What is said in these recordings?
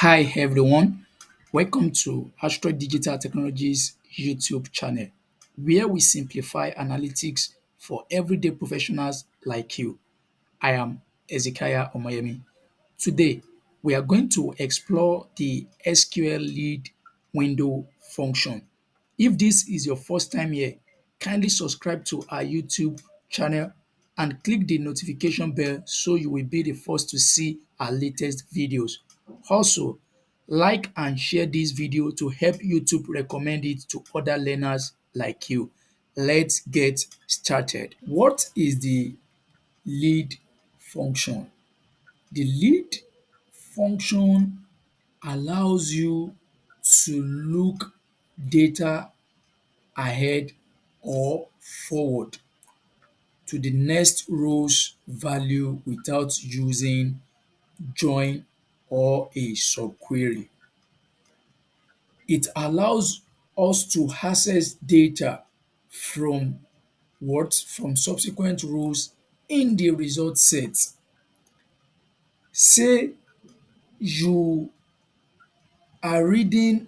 Hi everyone, welcome to Astro Digital Technologies YouTube channel, where we simplify analytics for everyday professionals like you. I am Hezekiah Omoyemi. Today, we are going to explore the SQL LEAD window function. If this is your first time here, kindly subscribe to our YouTube channel and click the notification bell so you will be the first to see our latest videos. Also, like and share this video to help YouTube recommend it to other learners like you. Let's get started. What is the lead function? The lead function allows you to look data ahead or forward to the next row's value without using join or a subquery. It allows us to access data from from subsequent rows in the result set. Say you are reading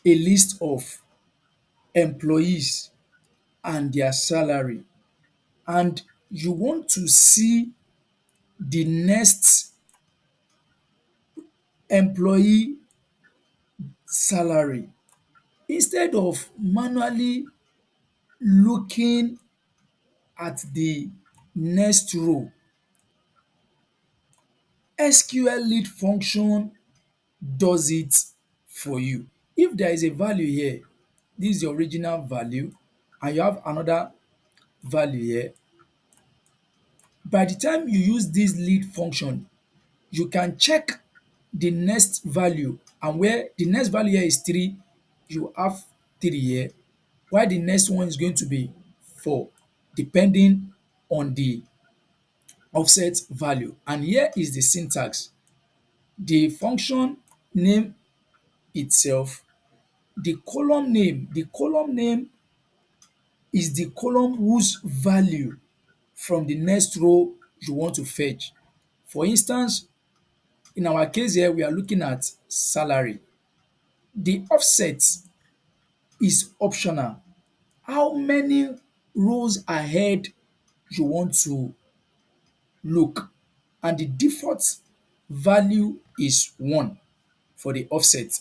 a list of employees and their salary and you want to see the next employee salary. Instead of manually looking at the next row, SQL lead function does it for you. If there is a value here, this is the original value and you have another value here, by the time you use this lead function, you can check the next value, and where the next value here is 3, you have 3 here, while the next one is going to be 4 depending on the offset value. And here is the syntax. The function name itself, the column name is the column whose value from the next row you want to fetch. For instance, in our case here, we are looking at salary. The offset is optional. How many rows ahead you want to look, and the default value is 1 for the offset.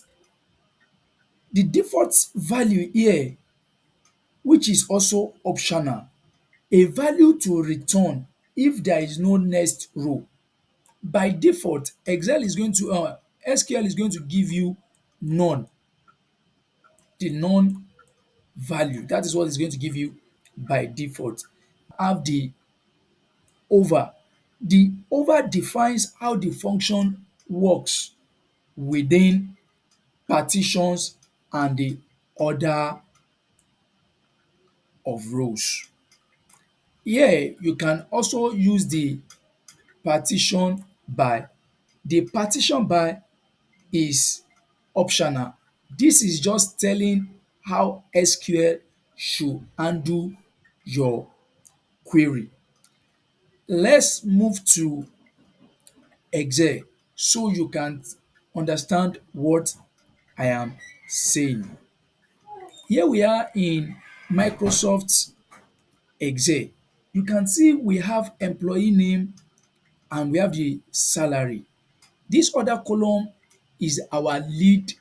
The default value here, which is also optional, a value to return if there is no next row. By default, SQL is going to give you none, the none value. That is what it's going to give you by default. Have the over. The over defines how the function works within partitions and the order of rows. Here you can also use the partition by. The partition by is optional. This is just telling how SQL should handle your query. Let's move to Excel so you can understand what I am saying. Here we are in Microsoft Excel. You can see we have employee name and we have the salary. This other column is our lead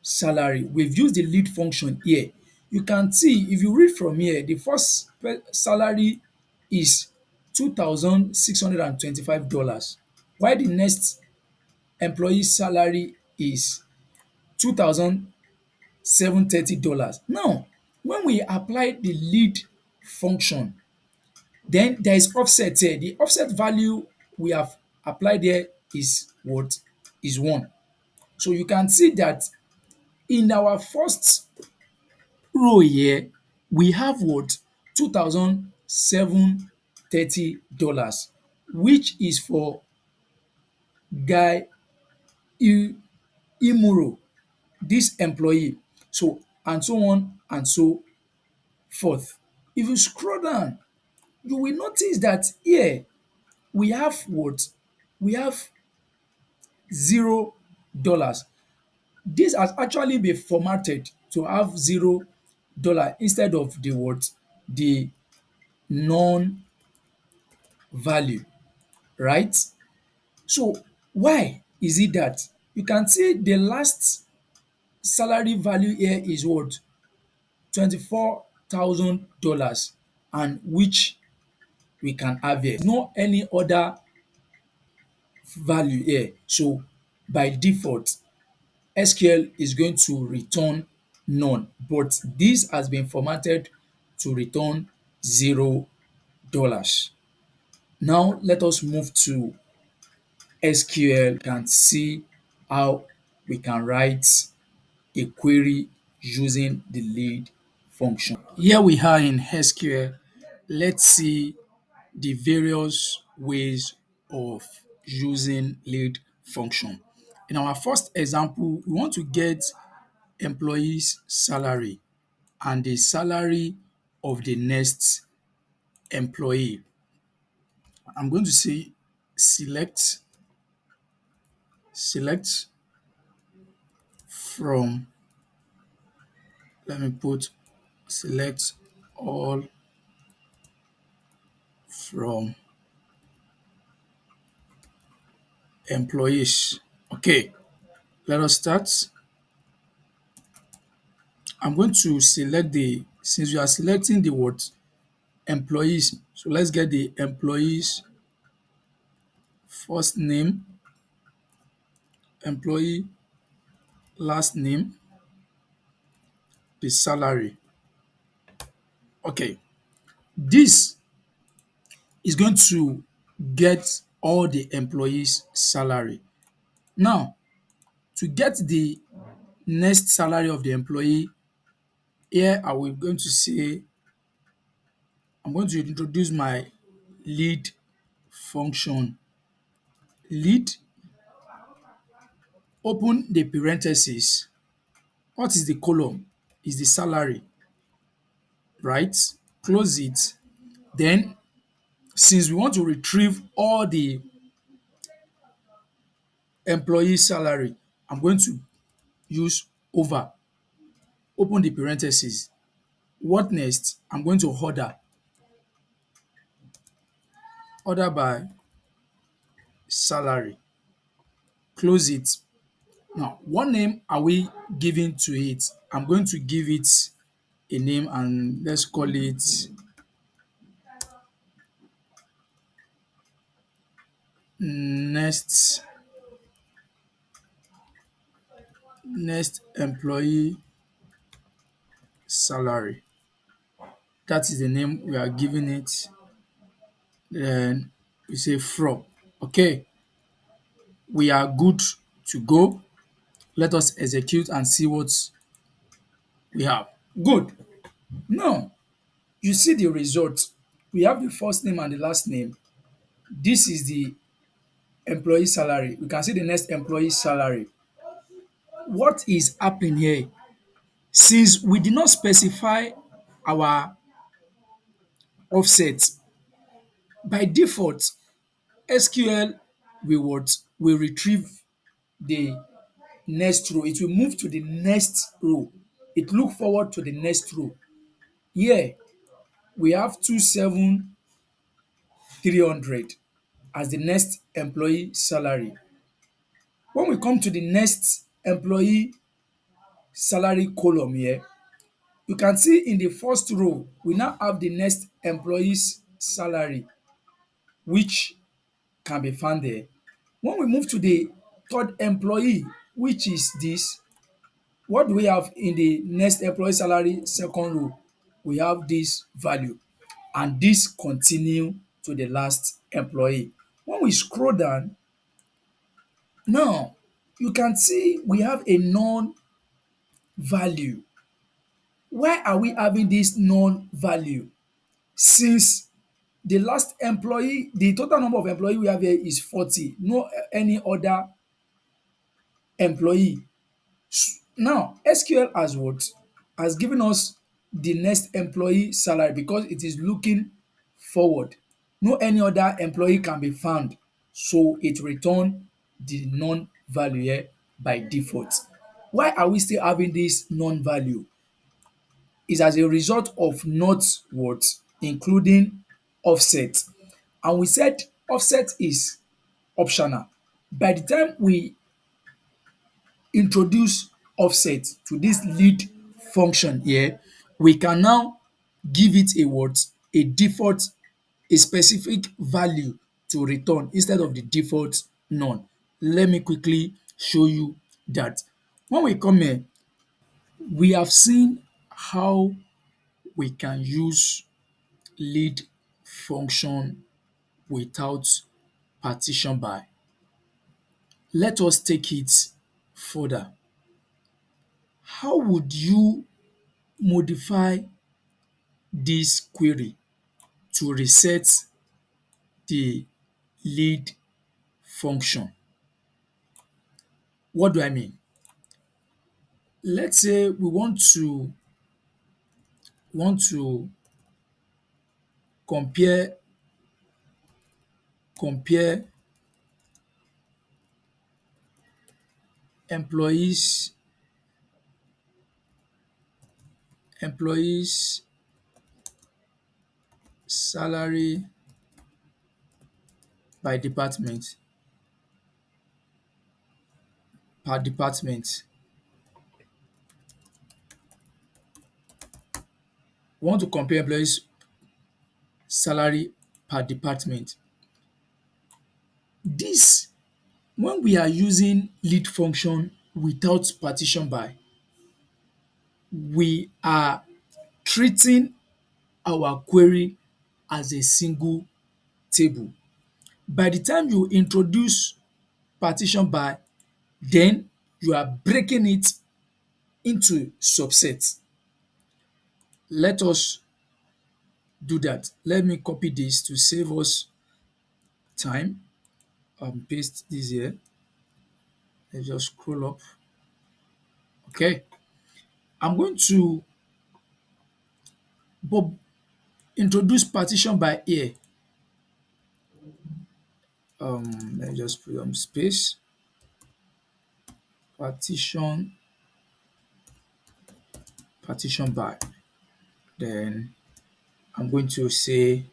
salary. We've used the lead function here. You can see if you read from here, the first salary is $2,625, while the next employee salary is $2,730. Now, when we apply the lead function, then there is offset here. The offset value we have applied here is what? Is 1. So you can see that in our first row here, we have what? $2,730, which is for Guy Imuro, this employee. So and so on and so forth. If you scroll down, you will notice that here we have what? We have $0. dollars. This has actually been formatted to have $0 instead of the what? The non-value, right? So why is it that? You can see the last salary value here is what? $24,000, and which we can have here. No any other value here. So by default, SQL is going to return none, but this has been formatted to return $0. Now let us move to SQL and see how we can write a query using the lead function. Here we are in SQL. Let's see the various ways of using lead function. In our first example, we want to get employee's salary and the salary of the next employee. I'm going to say select from, let me put select all from employees. Okay, let us start. I'm going to select since we are selecting the what? Employees. So let's get the employees first name, employee last name, the salary. Okay, this is going to get all the employees' salary. Now, to get the next salary of the employee, here I will going to say, I'm going to introduce my lead function. Lead, open the parentheses. What is the column? Is the salary, right? Close it. Then, since we want to retrieve all the employee salary, I'm going to use over, open the parentheses. What next? I'm going to order by salary, close it. Now, what name are we giving to it? I'm going to give it a name, and let's call it next employee salary. That is the name we are giving it. Then we say from. Okay, we are good to go. Let us execute and see what we have. Good. Now, you see the result. We have the first name and the last name. This is the employee salary. We can see the next employee salary. What is happening here? Since we did not specify our offset, by default, SQL will retrieve the next row. It will move to the next row. It look forward to the next row. Here, we have 27,300 as the next employee salary. When we come to the next employee salary column here, you can see in the first row, we now have the next employee's salary, which can be found there. When we move to the third employee, which is this, what do we have in the next employee salary second row? We have this value, and this continue to the last employee. When we scroll down, now you can see we have a non-value. Why are we having this non-value? Since the last employee, the total number of employee we have here is 40, no any other employee. Now, SQL has what? Has given us the next employee salary because it is looking forward. No any other employee can be found. So it return the non-value here. by default. Why are we still having this non-value? Is as a result of not what? Including offset. And we said offset is optional. By the time we introduce offset to this lead function here, we can now give it a what? A default, a specific value to return instead of the default none. Let me quickly show you that. When we come here, we have seen how we can use lead function without partition by. Let us take it further. How would you modify this query to reset the lead function? What do I mean? Let's say we want to compare employees salary by department per department. We want to compare employees salary per department. This, when we are using lead function without partition by, we are treating our query as a single table. By the time you introduce partition by, then you are breaking it into subsets. Let us do that. Let me copy this to save us time and paste this here. Let's just scroll up. Okay. I'm going to introduce partition by here. Let me just put space. Partition by. Then I'm going to say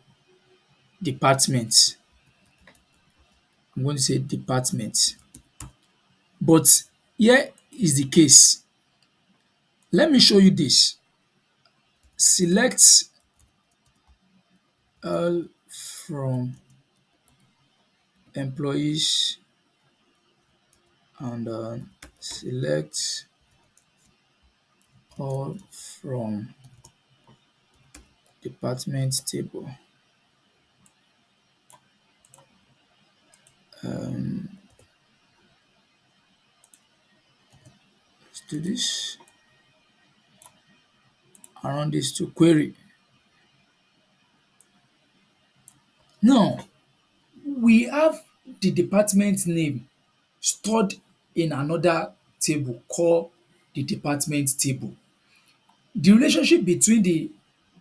department. I'm going to say department. But here is the case. Let me show you this. Select all from employees and select all from department table. Let's do this. Around this to query. Now, we have the department name stored in another table called the department table. The relationship between the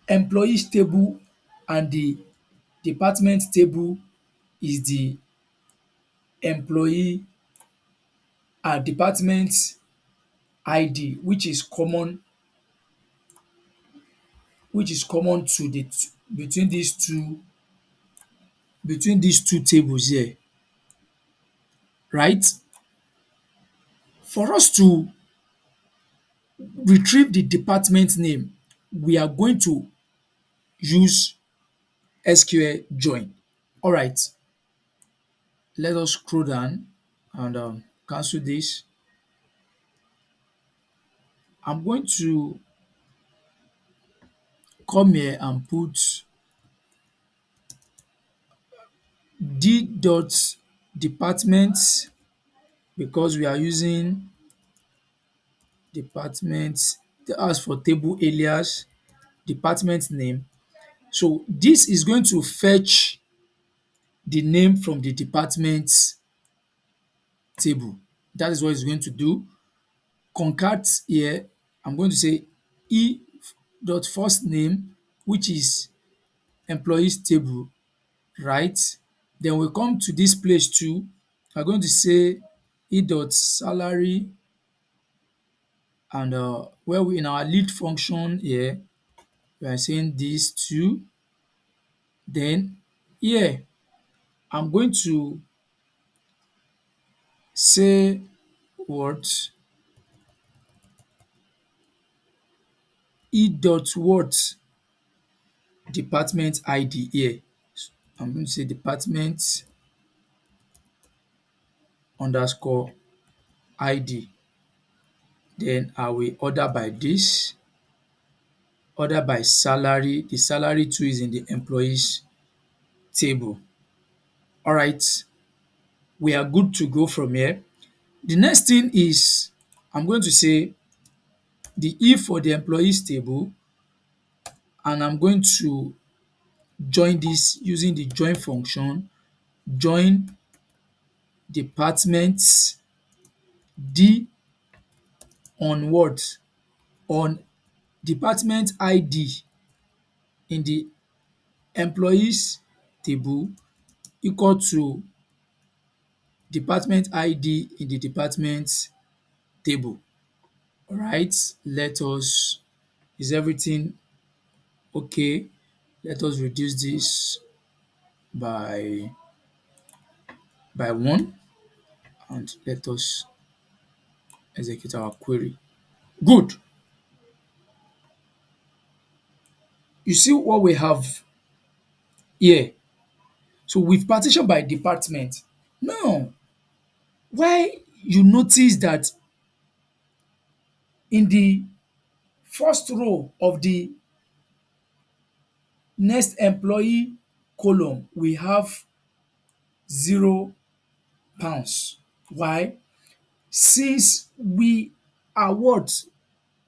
employees table and the department table is the employee department ID, which is common to the between these two tables here, right? For us to retrieve the department name, we are going to use SQL join. Alright, let us scroll down and cancel this. I'm going to come here and put d dot department because we are using department as for table alias, department name. So this is going to fetch the name from the department table. That is what it's going to do. Concat here, I'm going to say e dot first name, which is employees table, right? Then we come to this place too. I'm going to say e dot salary, and where we in our lead function here we are saying these two. Then here I'm going to say what what department ID here. I'm going to say department underscore ID. Then I will order by this, order by salary. The salary too is in the employees table. All right, we are good to go from here. The next thing is I'm going to say the if for the employees table, and I'm going to join this using the join function. Join department D on what? On department ID in the employees table equal to department ID in the department table. Alright, let us, is everything okay? Let us reduce this by 1 and let us execute our query. Good. You see what we have here. So we've partitioned by department. Now, why you notice that in the first row of the next employee column, we have £0. Why? Since we are what?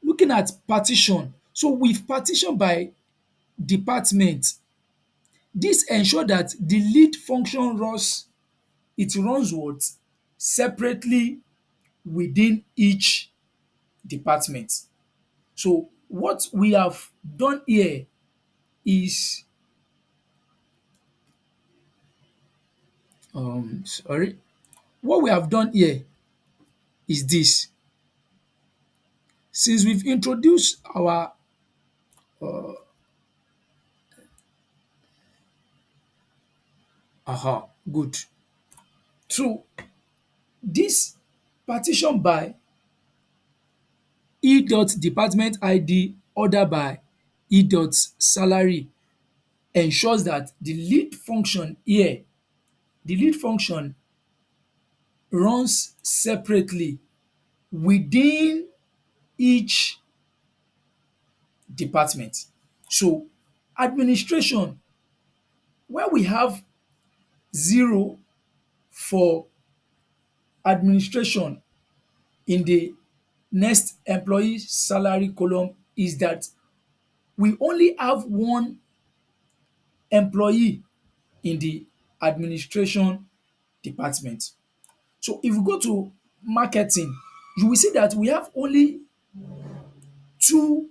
Looking at partition. So we've partitioned by department. This ensure that the lead function runs what? Separately within each department. So what we have done here is sorry, what we have done here is this. Since we've introduced our good. So this partition by e dot department ID order by e dot salary ensures that the lead function here, the lead function runs separately within each department. So administration, where we have 0 for administration in the next employee salary column is that we only have one employee in the administration department. So if we go to marketing, you will see that we have only 2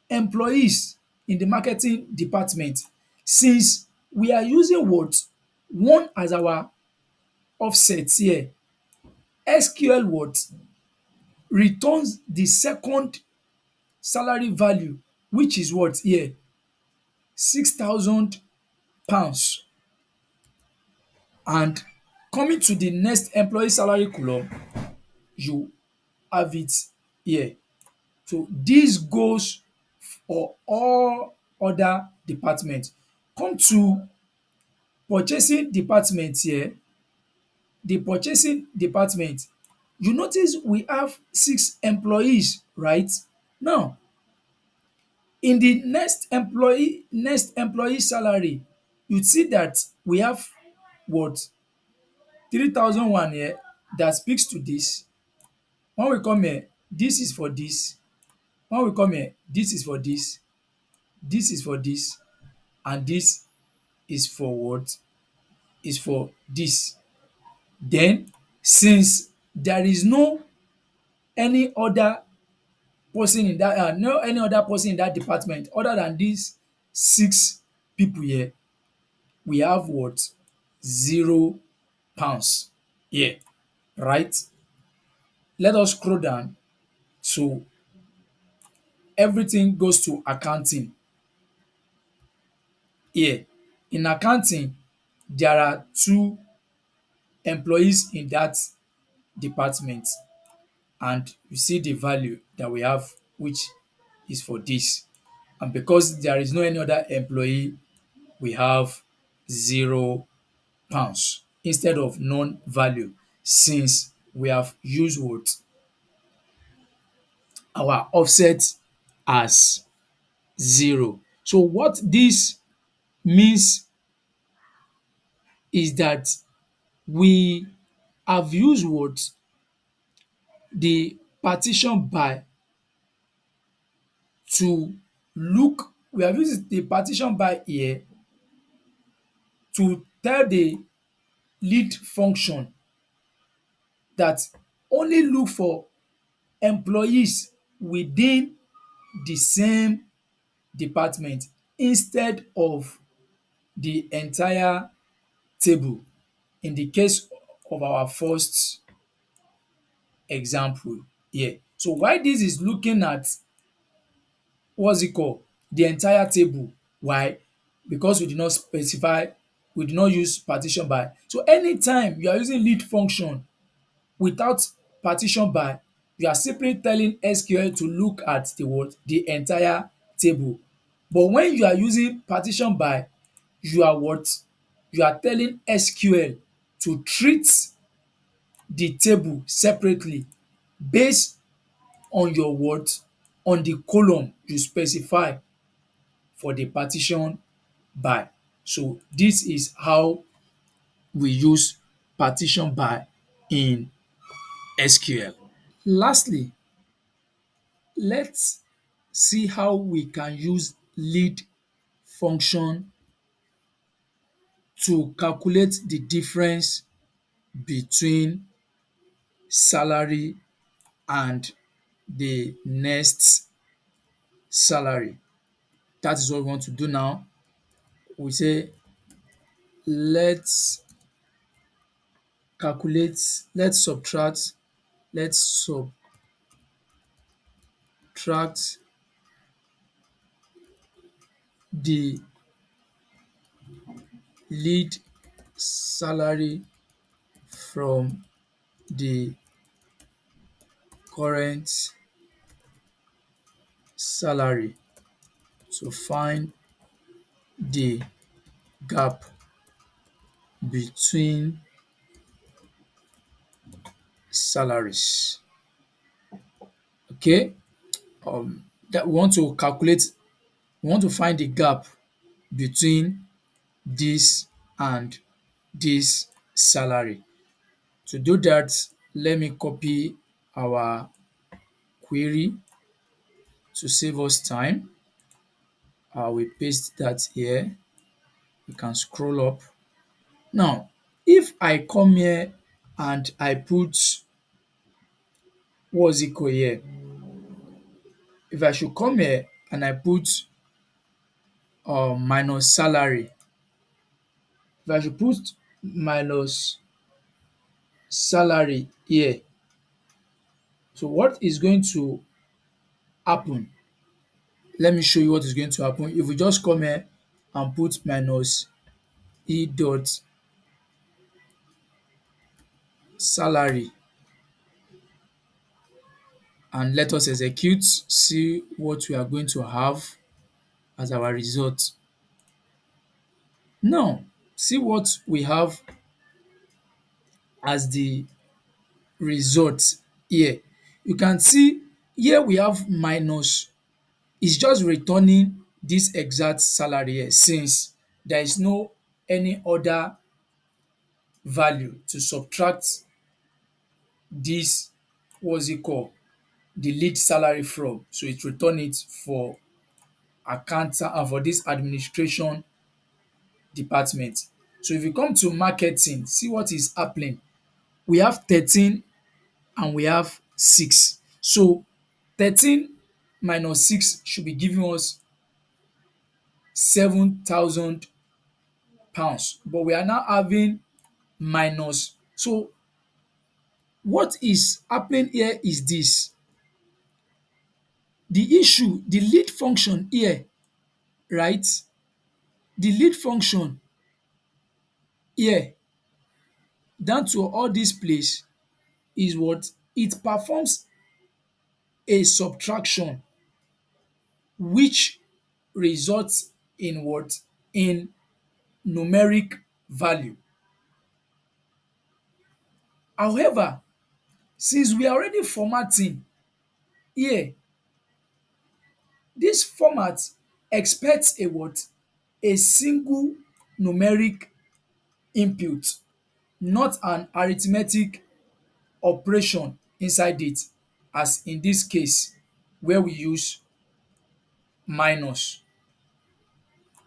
employees in the marketing department, since we are using what? 1 as our offset here. SQL what? Returns the second salary value, which is what here? £6,000. And coming to the next employee salary column, you have it here. So this goes for all other departments. Come to purchasing department here. The purchasing department, you notice we have 6 employees, right? Now, in the next employee salary, you see that we have what? 3,001 here that speaks to this. When we come here, this is for this. When we come here, this is for this is for this, and this is for what? Is for this. Then, since there is no any other person in that no any other person in that department other than these 6 people here, we have what? £0 here, right? Let us scroll down to everything goes to accounting here. In accounting, there are two employees in that department, and you see the value that we have, which is for this. And because there is no any other employee, we have £0 instead of non-value, since we have used what our offset as 0. So what this means is that we have used what the partition by to look we have used the partition by here to tell the lead function that only look for employees within the same department instead of the entire table in the case of our first example here. So why this is looking at what's it called, the entire table. Why? Because we did not specify, we did not use partition by. So anytime you are using lead function without partition by, you are simply telling SQL to look at the what? The entire table. But when you are using partition by, you are what? You are telling SQL to treat the table separately based on your what? On the column you specify for the partition by. So this is how we use partition by in SQL. Lastly, let's see how we can use lead function to calculate the difference between salary and the next salary. That is what we want to do now. We say let's calculate, let's subtract, let's subtract the lead salary from the current salary to find the gap between salaries. Okay, that we want to calculate, we want to find the gap between this and this salary. To do that, let me copy our query to save us time. I will paste that here. You can scroll up. Now, if I come here and I put what's equal here, if I should come here and I put minus salary, if I should put minus salary here, so what is going to happen? Let me show you what is going to happen. If we just come here and put minus e dot salary and let us execute, see what we are going to have as our result. Now, see what we have as the result here. You can see here we have minus, it's just returning this exact salary here since there is no any other value to subtract this, what's it called, the lead salary from. So it return it for accountant and for this administration department. So if you come to marketing, see what is happening. We have 13 and we have 6. So 13 minus 6 should be giving us £7,000, but we are now having minus. So What is happening here is this: the issue, the lead function here, right? The lead function here down to all this place is what? It performs a subtraction which results in what? In numeric value. However, since we are already formatting here, this format expects a what? A single numeric input, not an arithmetic operation inside it, as in this case where we use minus.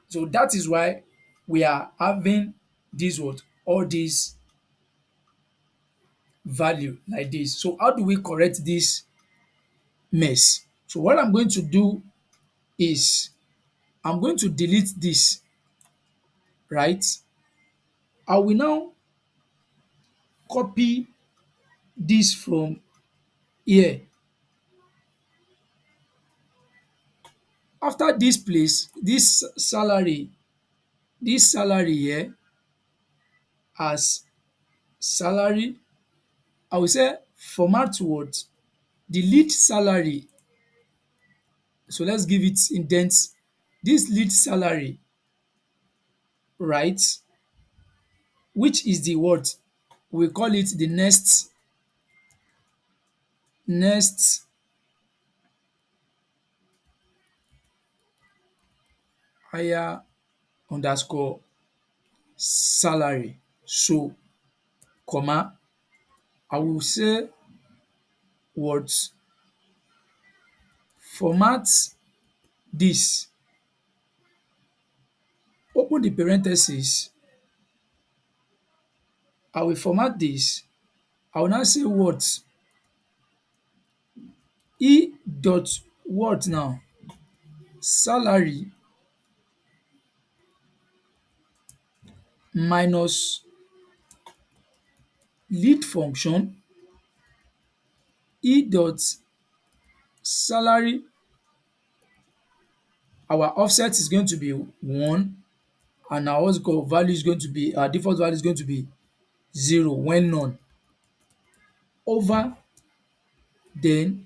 So that is why we are having this what? All this value like this. So how do we correct this mess? So what I'm going to do is I'm going to delete this, right? I will now copy this from here. After this place, this salary here as salary, I will say format what? Delete salary. So let's give it indent. This lead salary, right? Which is the what? We call it the next higher underscore salary. So comma, I will say what? Format this, open the parenthesis. I will format this. I will now say what? E dot what now? Salary minus lead function E dot salary. Our offset is going to be 1 and our what's called value is going to be, our default value is going to be 0 when none, over then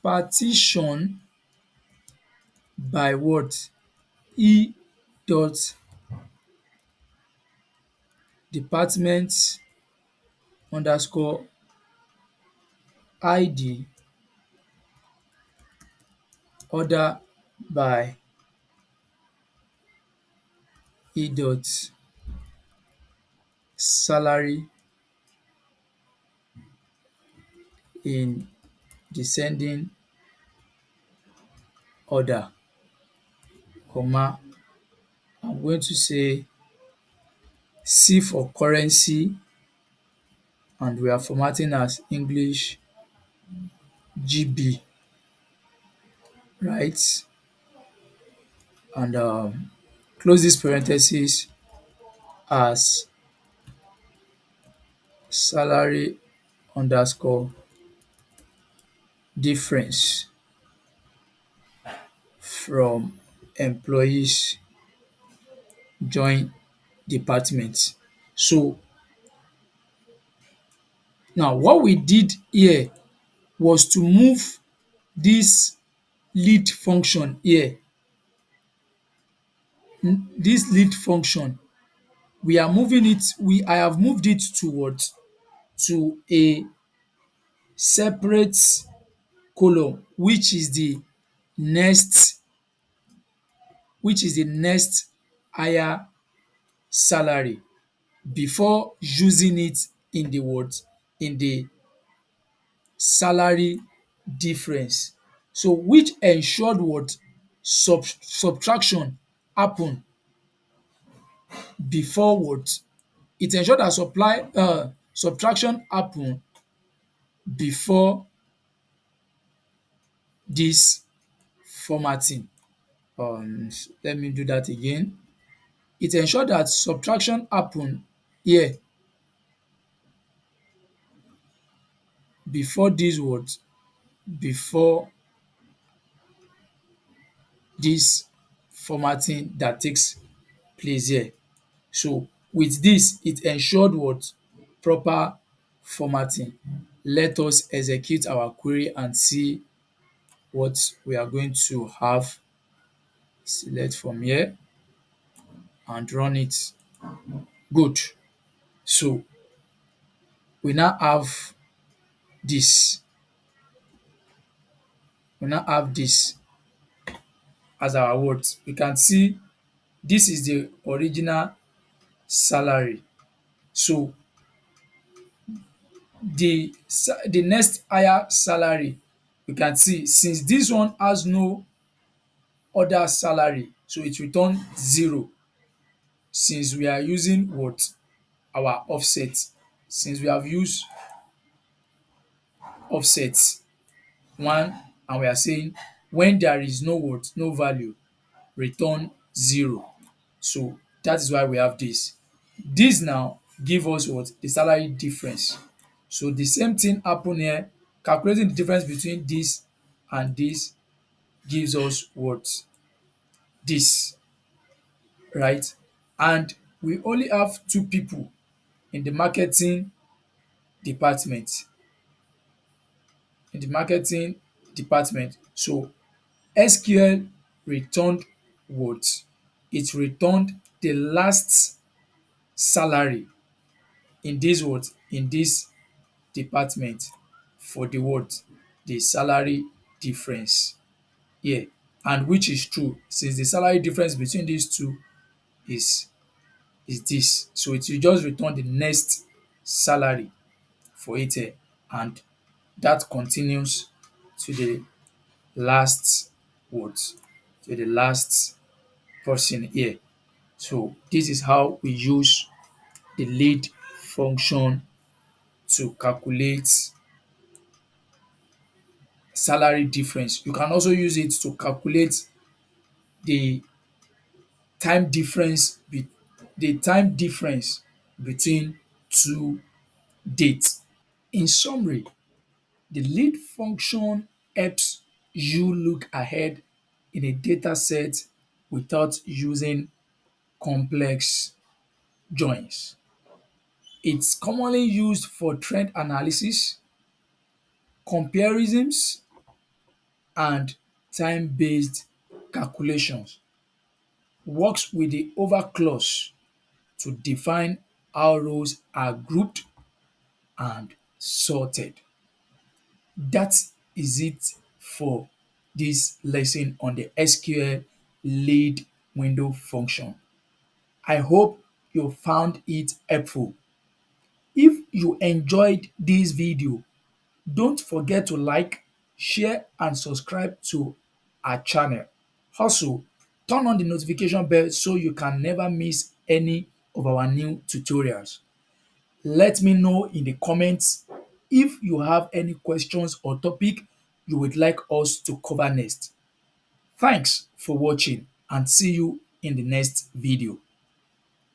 partition by what? E dot department underscore ID order by E dot salary in descending order, comma, I'm going to say C for currency and we are formatting as English GB, right? And close this parenthesis as salary underscore difference from employees join department. So now what we did here was to move this lead function here. This lead function, we are moving it, I have moved it to what? To a separate column, next which is the next higher salary, before using it in the what? In the salary difference. So which ensured what? Subtraction happen before what? It ensured that subtraction happen before this formatting. Let me do that again. It ensured that subtraction happen here before this words, before this formatting that takes place here. So with this, it ensured what? Proper formatting. Let us execute our query and see what we are going to have. Select from here and run it. Good. So we now have this. We now have this as our words. We can see this is the original salary. So the next higher salary, we can see since this one has no other salary, so it return 0 since we are using what? Our offset. Since we have used offset 1 and we are saying when there is no what? No value, return 0. So that is why we have this. This now give us what? The salary difference. So the same thing happen here. Calculating the difference between this and this gives us what? This, right? And we only have 2 people in the marketing department. In the marketing department. So SQL returned what? It returned the last salary in this what? In this department for the what? The salary difference here, and which is true since the salary difference between these two is this. So it will just return the next salary for it here, and that continues to the last what? To the last person here. So this is how we use the lead function to calculate salary difference. You can also use it to calculate the time difference the time difference between two dates. In summary, the lead function helps you look ahead in a data set without using complex joins. It's commonly used for trend analysis, comparisons, and time-based calculations. Works with the over clause to define how rows are grouped and sorted. That is it for this lesson on the SQL lead window function. I hope you found it helpful. If you enjoyed this video, don't forget to like, share and subscribe to our channel. Also, turn on the notification bell so you can never miss any of our new tutorials. Let me know in the comments if you have any questions or topic you would like us to cover next. Thanks for watching and see you in the next video.